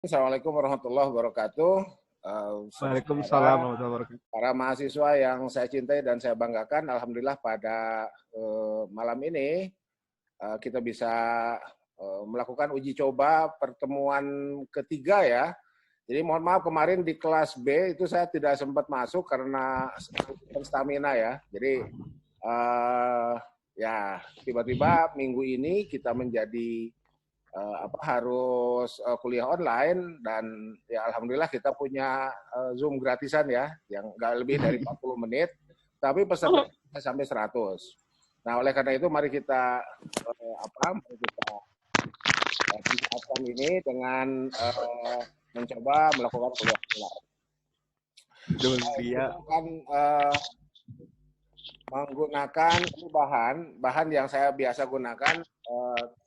Assalamualaikum warahmatullahi wabarakatuh. Waalaikumsalam warahmatullahi wabarakatuh. Para mahasiswa yang saya cintai dan saya banggakan, alhamdulillah pada malam ini kita bisa melakukan uji coba pertemuan ketiga ya. Jadi mohon maaf kemarin di kelas B itu saya tidak sempat masuk karena stamina ya. Jadi ya tiba-tiba minggu ini kita menjadi harus kuliah online dan ya alhamdulillah kita punya Zoom gratisan ya yang nggak lebih dari 40 menit tapi peserta sampai 100. Nah, oleh karena itu mari kita manfaatkan ini dengan mencoba melakukan kuliah online. Kita akan menggunakan bahan yang saya biasa gunakan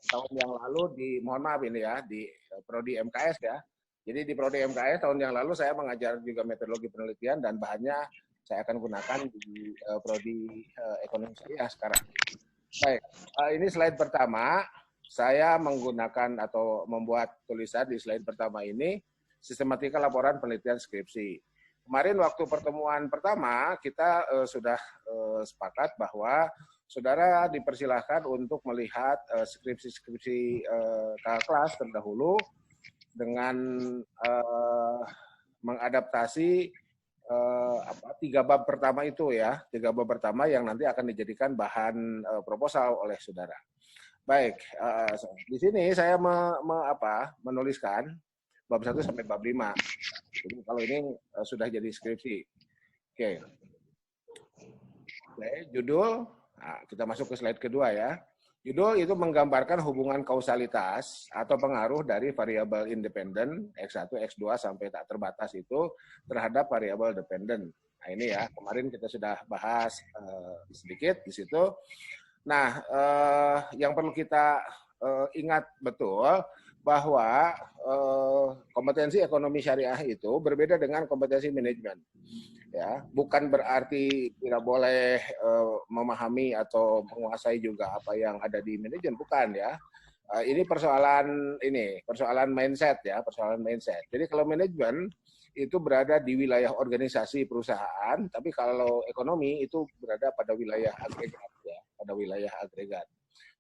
tahun yang lalu mohon maaf ini ya, di Prodi MKS ya. Jadi di Prodi MKS tahun yang lalu saya mengajar juga metodologi penelitian dan bahannya saya akan gunakan di Prodi Ekonomi Syariah sekarang. Baik, ini slide pertama. Saya menggunakan atau membuat tulisan di slide pertama ini sistematika laporan penelitian skripsi. Kemarin waktu pertemuan pertama kita sudah sepakat bahwa saudara dipersilahkan untuk melihat skripsi-skripsi kakak kelas terdahulu dengan mengadaptasi 3 bab pertama itu ya, 3 bab pertama yang nanti akan dijadikan bahan proposal oleh saudara. Baik, di sini saya menuliskan bab 1 sampai bab 5. Jadi kalau ini sudah jadi skripsi. Oke, judul, nah, kita masuk ke slide kedua ya. Judul itu menggambarkan hubungan kausalitas atau pengaruh dari variabel independen X1, X2 sampai tak terbatas itu terhadap variabel dependen. Nah ini ya, kemarin kita sudah bahas sedikit di situ. Nah, yang perlu kita ingat betul bahwa kompetensi ekonomi syariah itu berbeda dengan kompetensi manajemen. Ya, bukan berarti tidak boleh memahami atau menguasai juga apa yang ada di manajemen, bukan ya. Ini persoalan mindset ya, persoalan mindset. Jadi kalau manajemen itu berada di wilayah organisasi perusahaan, tapi kalau ekonomi itu berada pada wilayah agregat ya, pada wilayah agregat.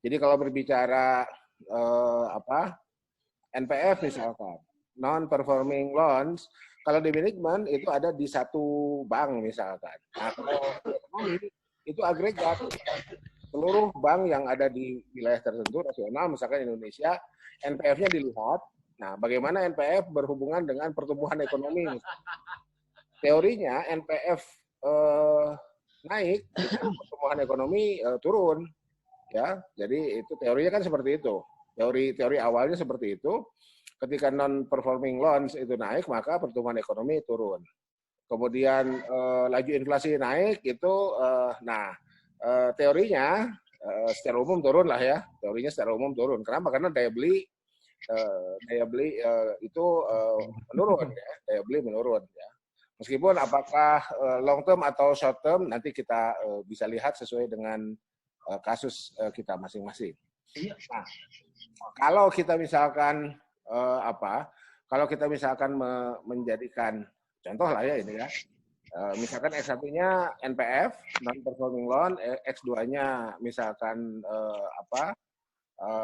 Jadi kalau berbicara NPF misalkan, non-performing loans, kalau di manajemen itu ada di satu bank misalkan. Nah, kalau ekonomi itu agregat, seluruh bank yang ada di wilayah tertentu nasional, misalkan Indonesia, NPF-nya dilihat. Nah, bagaimana NPF berhubungan dengan pertumbuhan ekonomi? Teorinya NPF naik, pertumbuhan ekonomi turun, ya. Jadi itu teorinya kan seperti itu. Teori awalnya seperti itu. Ketika non-performing loans itu naik, maka pertumbuhan ekonomi turun. Kemudian laju inflasi naik, itu, teorinya secara umum turun lah ya. Teorinya secara umum turun. Kenapa? Karena daya beli itu menurun ya. Daya beli menurun ya. Meskipun apakah long term atau short term, nanti kita bisa lihat sesuai dengan kasus kita masing-masing. Nah, kalau kita misalkan menjadikan contoh lah ya ini ya, misalkan X1-nya NPF non performing loan, X2-nya misalkan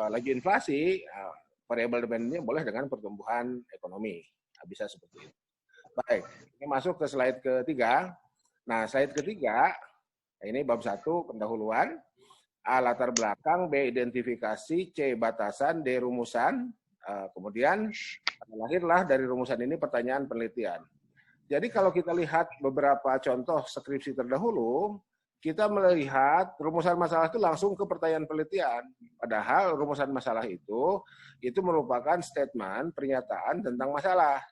laju inflasi, variabel dependennya boleh dengan pertumbuhan ekonomi, bisa seperti itu. Baik, ini masuk ke slide ketiga. Nah, slide ketiga ini bab 1 pendahuluan. A latar belakang, B identifikasi, C batasan, D rumusan. Kemudian lahirlah dari rumusan ini pertanyaan penelitian. Jadi kalau kita lihat beberapa contoh skripsi terdahulu, kita melihat rumusan masalah itu langsung ke pertanyaan penelitian. Padahal rumusan masalah itu merupakan statement, pernyataan tentang masalah.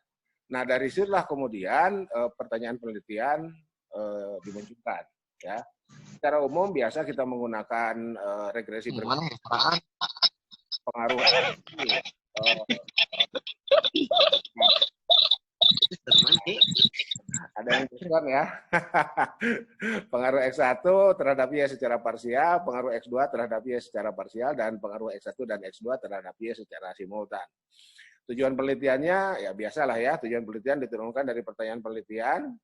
Nah dari situlah kemudian pertanyaan penelitian dimunculkan. Ya. Secara umum biasa kita menggunakan regresi pengaruh ada yang diskon ya. Pengaruh X1 terhadap Y secara parsial, pengaruh X2 terhadap Y secara parsial, dan pengaruh X1 dan X2 terhadap Y secara simultan. Tujuan penelitiannya ya biasalah ya, tujuan penelitian diturunkan dari pertanyaan penelitian,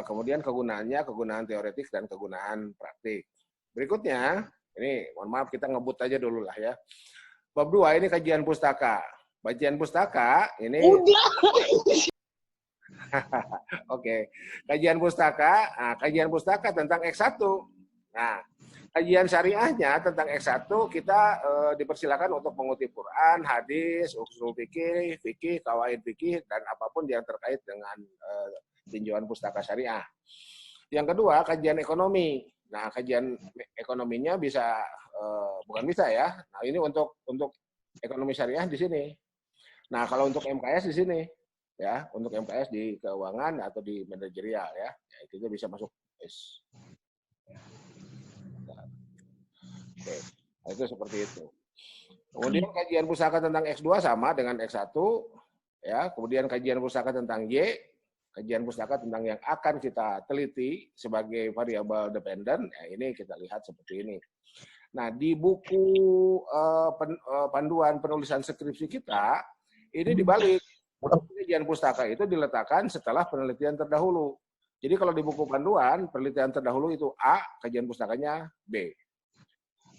kemudian kegunaan teoretik dan kegunaan praktik. Berikutnya, ini mohon maaf kita ngebut aja dulu lah ya. Bab 2 ini kajian pustaka. Kajian pustaka ini Oke. Kajian pustaka tentang X1. Nah, kajian syariahnya tentang X1 kita dipersilakan untuk mengutip Quran, hadis, usul fikih, qawaid fikih dan apapun yang terkait dengan tinjauan pustaka syariah. Yang kedua, kajian ekonomi. Nah, kajian ekonominya bisa bukan bisa ya. Nah, ini untuk ekonomi syariah di sini. Nah, kalau untuk MKS di sini ya, untuk MKS di keuangan atau di manajerial ya, itu bisa masuk S. Oke, nah, itu seperti itu. Kemudian kajian pustaka tentang X2 sama dengan X1 ya, kemudian kajian pustaka tentang Y, kajian pustaka tentang yang akan kita teliti sebagai variabel dependen, ya ini kita lihat seperti ini. Nah, di buku panduan penulisan skripsi kita, ini dibalik. Kajian pustaka itu diletakkan setelah penelitian terdahulu. Jadi kalau di buku panduan, penelitian terdahulu itu A, kajian pustakanya B.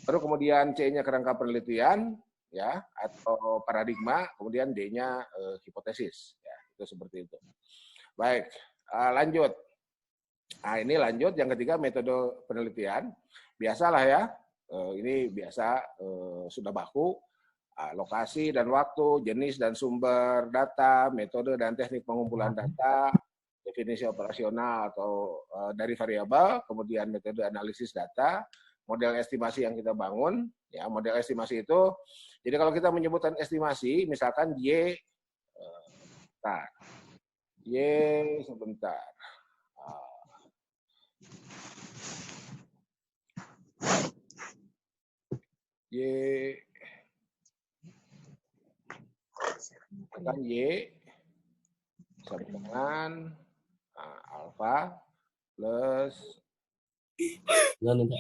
Baru kemudian C-nya kerangka penelitian, ya, atau paradigma, kemudian D-nya hipotesis. Ya, itu seperti itu. Baik, lanjut. Nah, ini lanjut. Yang ketiga, metode penelitian. Biasalah ya, ini biasa sudah baku. Lokasi dan waktu, jenis dan sumber data, metode dan teknik pengumpulan data, definisi operasional atau dari variabel, kemudian metode analisis data, model estimasi yang kita bangun, ya model estimasi itu, jadi kalau kita menyebutkan estimasi, misalkan Y sebentar. Y kan Y sama dengan alfa plus ini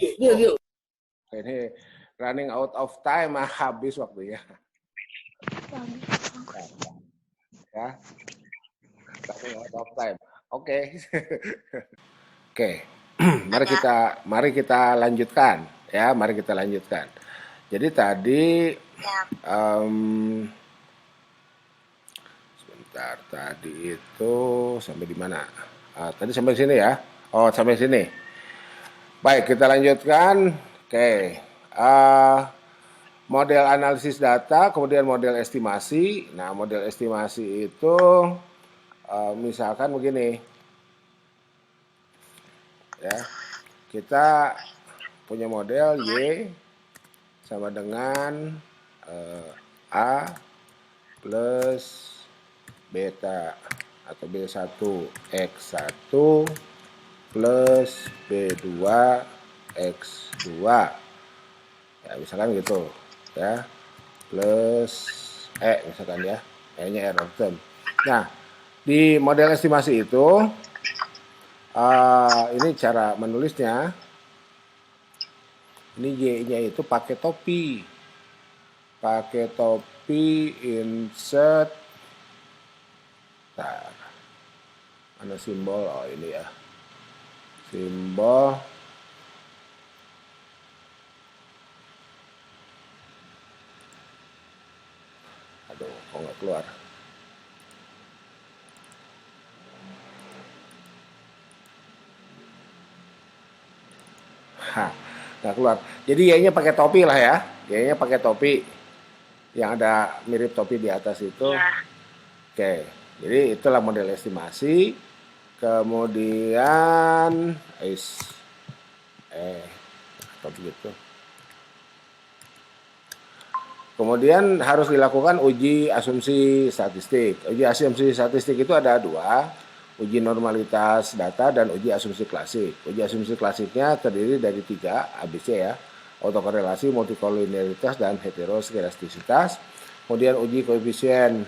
running out of time, habis waktunya. Ya, running out of time. Oke. Oke. Mari kita lanjutkan ya, mari kita lanjutkan. Jadi tadi sebentar, tadi itu sampai di mana? Tadi sampai sini ya. Oh, sampai sini. Baik, kita lanjutkan. Oke. Model analisis data, kemudian model estimasi. Nah, model estimasi itu misalkan begini. Ya. Kita punya model Y sama dengan A plus beta atau B1 X1 plus B2 X2. Ya, misalkan gitu ya, plus misalkan ya, E-nya error term. Nah, di model estimasi itu ini cara menulisnya. Ini Y-nya itu pakai topi. Pakai topi insert. Nah, mana simbol? Oh, ini ya. Simbol. Aduh, kok nggak keluar? Nggak keluar. Jadi Y-nya pakai topi lah ya. Y-nya pakai topi. Yang ada mirip topi di atas itu. Ya. Oke. Jadi itulah model estimasi. Kemudian atau begitu. Kemudian harus dilakukan uji asumsi statistik. Uji asumsi statistik itu ada dua. Uji normalitas data dan uji asumsi klasik. Uji asumsi klasiknya terdiri dari 3 ABC ya. Autokorelasi, multikolinearitas, dan heteroskedastisitas. Kemudian uji koefisien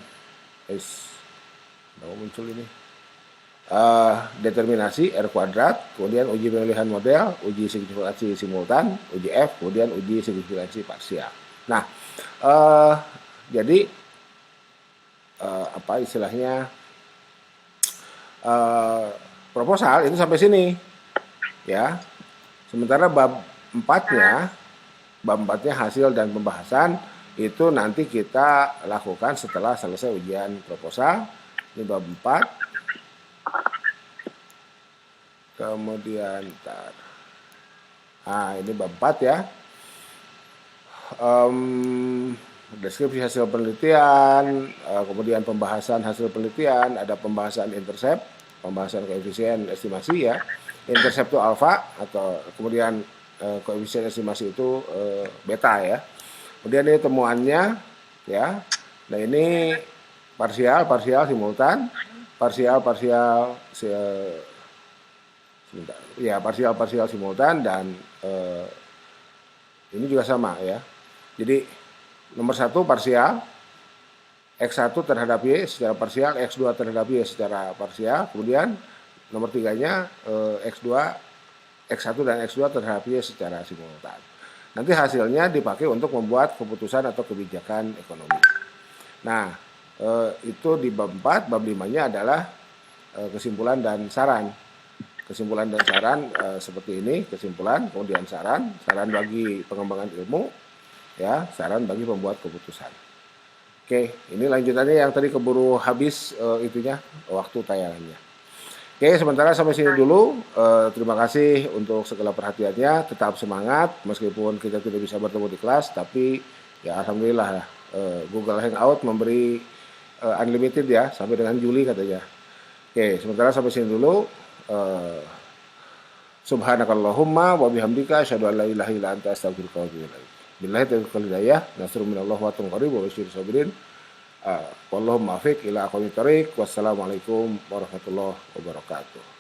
muncul ini. Determinasi R kuadrat, kemudian uji pemilihan model, uji signifikansi simultan, uji F, kemudian uji signifikansi parsial. Nah, jadi apa istilahnya proposal itu sampai sini ya. Sementara bab 4-nya hasil dan pembahasan itu nanti kita lakukan setelah selesai ujian proposal. Ini bab 4. Kemudian ini bab 4 ya. Deskripsi hasil penelitian, kemudian pembahasan hasil penelitian, ada pembahasan intercept, pembahasan koefisien estimasi ya. Intercept itu alfa, atau kemudian koefisien estimasi itu beta ya. Kemudian ini temuannya ya. Nah ini parsial simultan, parsial simultan, dan ini juga sama ya. Jadi nomor 1 parsial, X1 terhadap Y secara parsial, X2 terhadap Y secara parsial, kemudian nomor 3-nya X1 dan X2 terhadap Y secara simultan. Nanti hasilnya dipakai untuk membuat keputusan atau kebijakan ekonomi. Nah, itu di bab 4, bab 5-nya adalah kesimpulan dan saran. Kesimpulan dan saran seperti ini, kesimpulan, kemudian saran bagi pengembangan ilmu, ya, saran bagi pembuat keputusan. Oke, ini lanjutannya yang tadi keburu habis waktu tayangannya. Oke, sementara sampai sini dulu. Terima kasih untuk segala perhatiannya. Tetap semangat meskipun kita tidak bisa bertemu di kelas, tapi ya alhamdulillah Google Hangout memberi unlimited ya sampai dengan Juli katanya. Oke, sementara sampai sini dulu. Subhanakallahumma wa bihamdika asyhadu an la ilaha illa anta astaghfiruka wa atubu ilaik. Billahi taufiq wal hidayah, nasrun minallah wa tungqarib wa basyir sabirin. Wallahu muwaffiq ila aqwamit thoriq. Wassalamualaikum warahmatullahi wabarakatuh.